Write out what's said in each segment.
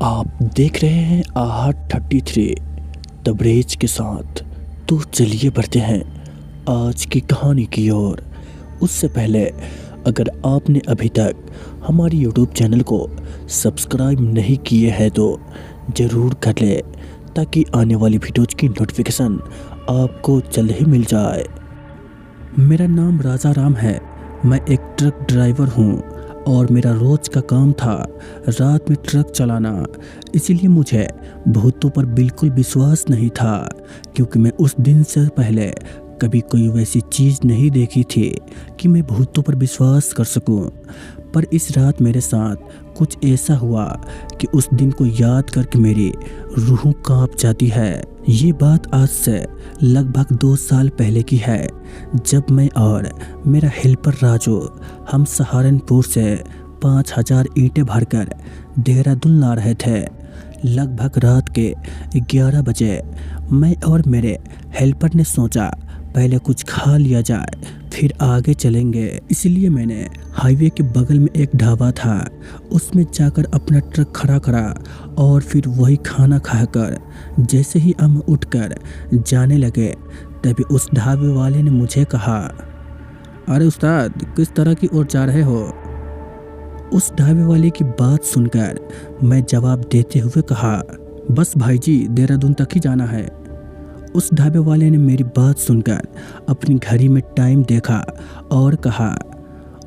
आप देख रहे हैं AHT33 तबरेज के साथ। तो चलिए बढ़ते हैं आज की कहानी की ओर। उससे पहले अगर आपने अभी तक हमारी यूट्यूब चैनल को सब्सक्राइब नहीं किए हैं तो ज़रूर कर ले, ताकि आने वाली वीडियोज़ की नोटिफिकेशन आपको जल्द ही मिल जाए। मेरा नाम राजा राम है। मैं एक ट्रक ड्राइवर हूँ और मेरा रोज़ का काम था रात में ट्रक चलाना। इसीलिए मुझे भूतों पर बिल्कुल विश्वास नहीं था, क्योंकि मैं उस दिन से पहले कभी कोई वैसी चीज़ नहीं देखी थी कि मैं भूतों पर विश्वास कर सकूं। पर इस रात मेरे साथ कुछ ऐसा हुआ कि उस दिन को याद करके मेरी रूह कांप जाती है। ये बात आज से लगभग 2 साल पहले की है, जब मैं और मेरा हेल्पर राजू हम सहारनपुर से 5000 ईंटें भरकर देहरादून ला रहे थे। लगभग रात के 11 बजे मैं और मेरे हेल्पर ने सोचा पहले कुछ खा लिया जाए फिर आगे चलेंगे। इसलिए मैंने हाईवे के बगल में एक ढाबा था, उसमें जाकर अपना ट्रक खड़ा करा और फिर वही खाना खाकर जैसे ही हम उठकर जाने लगे, तभी उस ढाबे वाले ने मुझे कहा, अरे उस्ताद, किस तरह की ओर जा रहे हो? उस ढाबे वाले की बात सुनकर मैं जवाब देते हुए कहा, बस भाई जी, देहरादून तक ही जाना है। उस ढाबे वाले ने मेरी बात सुनकर अपनी घड़ी में टाइम देखा और कहा,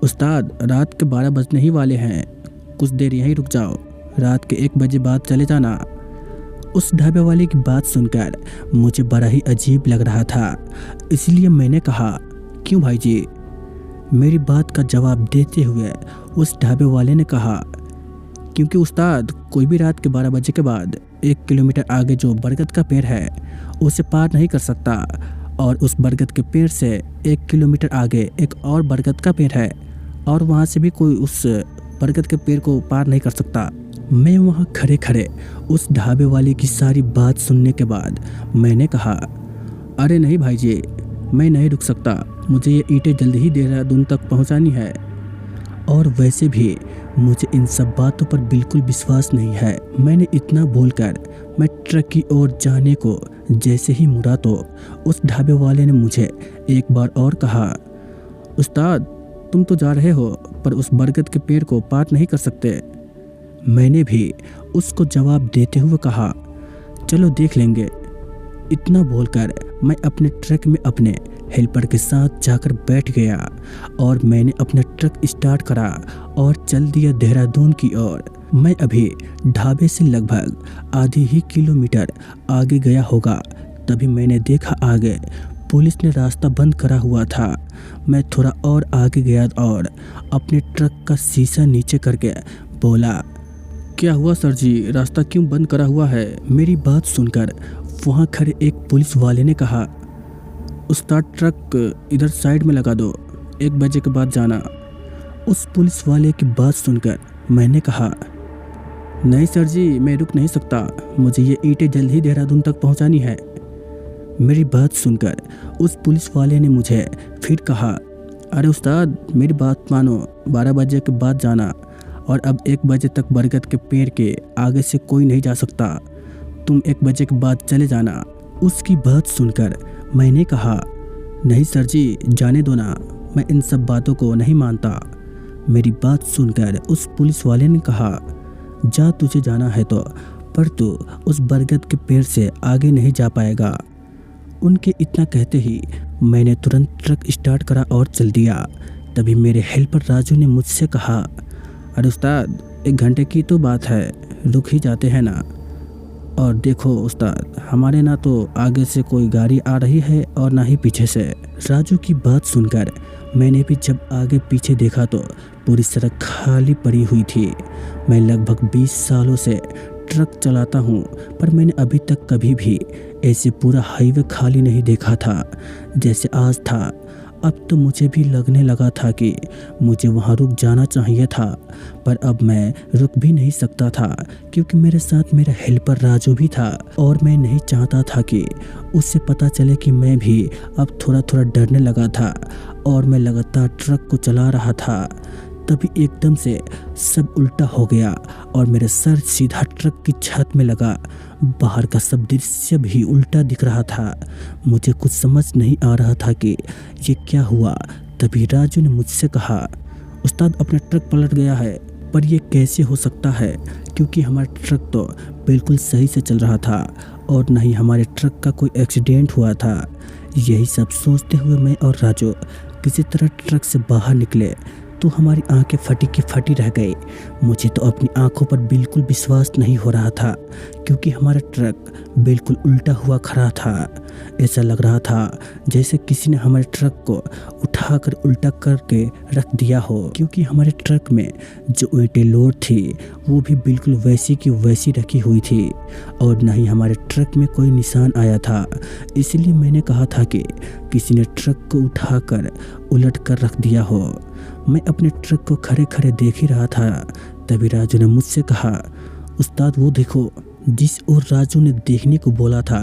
उस्ताद, रात के 12 बजने ही वाले हैं, कुछ देर यहीं रुक जाओ, रात के 1 बजे बाद चले जाना। उस ढाबे वाले की बात सुनकर मुझे बड़ा ही अजीब लग रहा था, इसलिए मैंने कहा, क्यों भाई जी? मेरी बात का जवाब देते हुए उस ढाबे वाले ने कहा, क्योंकि उस्ताद, कोई भी रात के 12 बजे के बाद 1 किलोमीटर आगे जो बरगद का पेड़ है उसे पार नहीं कर सकता, और उस बरगद के पेड़ से 1 किलोमीटर आगे एक और बरगद का पेड़ है, और वहाँ से भी कोई उस बरगद के पेड़ को पार नहीं कर सकता। मैं वहाँ खड़े खड़े उस ढाबे वाले की सारी बात सुनने के बाद मैंने कहा, अरे नहीं भाई जी, मैं नहीं रुक सकता, मुझे ये ईंटें जल्दी ही देहरादून तक पहुँचानी है, और वैसे भी मुझे इन सब बातों पर बिल्कुल विश्वास नहीं है। मैंने इतना बोलकर मैं ट्रक की ओर जाने को जैसे ही मुड़ा तो उस ढाबे वाले ने मुझे एक बार और कहा, उस्ताद, तुम तो जा रहे हो पर उस बरगद के पेड़ को पार नहीं कर सकते। मैंने भी उसको जवाब देते हुए कहा, चलो देख लेंगे। इतना बोलकर मैं अपने ट्रक में अपने हेल्पर के साथ जाकर बैठ गया और मैंने अपना ट्रक स्टार्ट करा और चल दिया देहरादून की ओर। मैं अभी ढाबे से लगभग आधी ही किलोमीटर आगे गया होगा, तभी मैंने देखा आगे पुलिस ने रास्ता बंद करा हुआ था। मैं थोड़ा और आगे गया और अपने ट्रक का शीशा नीचे करके बोला, क्या हुआ सर जी, रास्ता क्यों बंद करा हुआ है? मेरी बात सुनकर वहाँ खड़े एक पुलिस वाले ने कहा, उस्ताद, ट्रक इधर साइड में लगा दो, 1 बजे के बाद जाना। उस पुलिस वाले की बात सुनकर मैंने कहा, नहीं सर जी, मैं रुक नहीं सकता, मुझे ये ईंटें जल्द ही देहरादून तक पहुंचानी है। मेरी बात सुनकर उस पुलिस वाले ने मुझे फिर कहा, अरे उस्ताद, मेरी बात मानो, 12 बजे के बाद जाना, और अब 1 बजे तक बरगद के पेड़ के आगे से कोई नहीं जा सकता, तुम 1 बजे के बाद चले जाना। उसकी बात सुनकर मैंने कहा, नहीं सर जी, जाने दो ना, मैं इन सब बातों को नहीं मानता। मेरी बात सुनकर उस पुलिस वाले ने कहा, जा, तुझे जाना है तो, पर तू उस बरगद के पेड़ से आगे नहीं जा पाएगा। उनके इतना कहते ही मैंने तुरंत ट्रक स्टार्ट करा और चल दिया। तभी मेरे हेल्पर राजू ने मुझसे कहा, अरे उस्ताद, 1 घंटे की तो बात है, रुक ही जाते हैं ना। और देखो उस्ताद, हमारे ना तो आगे से कोई गाड़ी आ रही है और ना ही पीछे से। राजू की बात सुनकर मैंने भी जब आगे पीछे देखा तो पूरी सड़क खाली पड़ी हुई थी। मैं लगभग 20 सालों से ट्रक चलाता हूँ, पर मैंने अभी तक कभी भी ऐसे पूरा हाईवे खाली नहीं देखा था जैसे आज था। अब तो मुझे भी लगने लगा था कि मुझे वहाँ रुक जाना चाहिए था, पर अब मैं रुक भी नहीं सकता था, क्योंकि मेरे साथ मेरा हेल्पर राजू भी था और मैं नहीं चाहता था कि उससे पता चले कि मैं भी अब थोड़ा थोड़ा डरने लगा था और मैं लगातार ट्रक को चला रहा था। तभी एकदम से सब उल्टा हो गया और मेरा सर सीधा ट्रक की छत में लगा। बाहर का सब दृश्य भी उल्टा दिख रहा था। मुझे कुछ समझ नहीं आ रहा था कि ये क्या हुआ। तभी राजू ने मुझसे कहा, उस्ताद अपना ट्रक पलट गया है। पर ये कैसे हो सकता है, क्योंकि हमारा ट्रक तो बिल्कुल सही से चल रहा था और न ही हमारे ट्रक का कोई एक्सीडेंट हुआ था। यही सब सोचते हुए मैं और राजू किसी तरह ट्रक से बाहर निकले तो हमारी आंखें फटी की फटी रह गई। मुझे तो अपनी आंखों पर बिल्कुल विश्वास नहीं हो रहा था, क्योंकि हमारा ट्रक बिल्कुल उल्टा हुआ खड़ा था। ऐसा लग रहा था जैसे किसी ने हमारे ट्रक को उठाकर उल्टा करके रख दिया हो, क्योंकि हमारे ट्रक में जो ईंटें लोड थी वो भी बिल्कुल वैसी की वैसी रखी हुई थी और न ही हमारे ट्रक में कोई निशान आया था। इसलिए मैंने कहा था कि किसी ने ट्रक को उठाकर उलट कर रख दिया हो। मैं अपने ट्रक को खड़े खड़े देख ही रहा था। तभी राजू ने मुझसे कहा, उस्ताद वो देखो। जिस ओर राजू ने देखने को बोला था,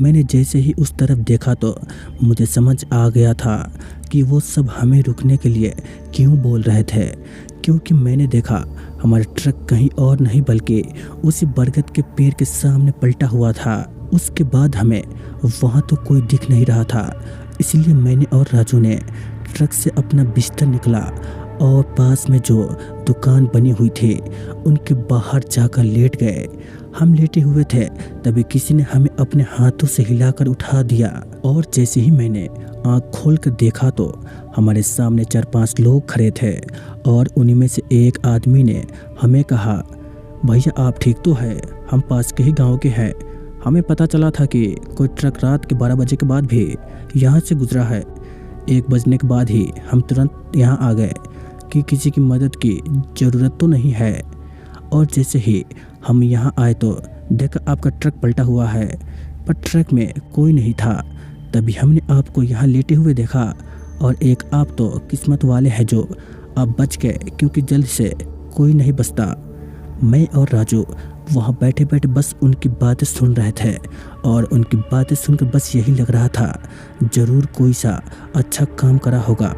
मैंने जैसे ही उस तरफ देखा तो मुझे समझ आ गया था कि वो सब हमें रुकने के लिए क्यों बोल रहे थे, क्योंकि मैंने देखा हमारा ट्रक कहीं और नहीं बल्कि उसी बरगद के पेड़ के सामने पलटा हुआ था। उसके बाद हमें वहाँ तो कोई दिख नहीं रहा था। इसलिए मैंने और राजू ने ट्रक से अपना बिस्तर निकला और पास में जो दुकान बनी हुई थी उनके बाहर जाकर लेट गए। हम लेटे हुए थे, तभी किसी ने हमें अपने हाथों से हिलाकर उठा दिया और जैसे ही मैंने आंख खोलकर देखा तो हमारे सामने 4-5 लोग खड़े थे और उन्हीं में से एक आदमी ने हमें कहा, भैया आप ठीक तो है? हम पास के ही गांव के हैं। हमें पता चला था कि कोई ट्रक रात के 12 बजे के बाद भी यहाँ से गुजरा है। 1 बजने के बाद ही हम तुरंत यहाँ आ गए कि किसी की मदद की ज़रूरत तो नहीं है। और जैसे ही हम यहाँ आए तो देखा आपका ट्रक पलटा हुआ है, पर ट्रक में कोई नहीं था। तभी हमने आपको यहाँ लेटे हुए देखा और एक आप तो किस्मत वाले हैं जो आप बच गए, क्योंकि जल्द से कोई नहीं बचता। मैं और राजू वहाँ बैठे बैठे बस उनकी बातें सुन रहे थे और उनकी बातें सुनकर बस यही लग रहा था ज़रूर कोई सा अच्छा काम करा होगा,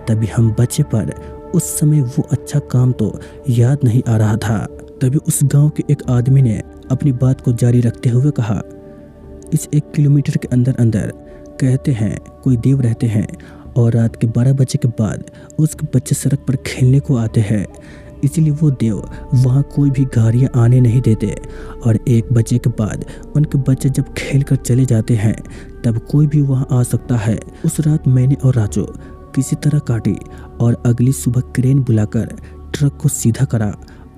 तभी हम बचे। पर उस समय वो अच्छा काम तो याद नहीं आ रहा था। तभी उस गांव के एक आदमी ने अपनी बात को जारी रखते हुए कहा, इस 1 किलोमीटर के अंदर अंदर कहते हैं कोई देव रहते हैं और रात के 12 बजे के बाद उसके बच्चे सड़क पर खेलने को आते हैं। इसलिए वो देव वहाँ कोई भी गाड़ियाँ आने नहीं देते और 1 बजे के बाद उनके बच्चे जब खेल कर चले जाते हैं तब कोई भी वहाँ आ सकता है। उस रात मैंने और राजू किसी तरह काटी और अगली सुबह क्रेन बुलाकर ट्रक को सीधा करा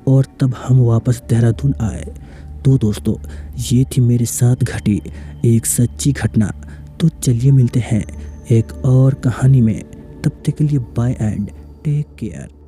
और तब हम वापस देहरादून आए। तो दोस्तों, ये थी मेरे साथ घटी एक सच्ची घटना। तो चलिए मिलते हैं एक और कहानी में। तब तक के लिए बाय एंड टेक केयर।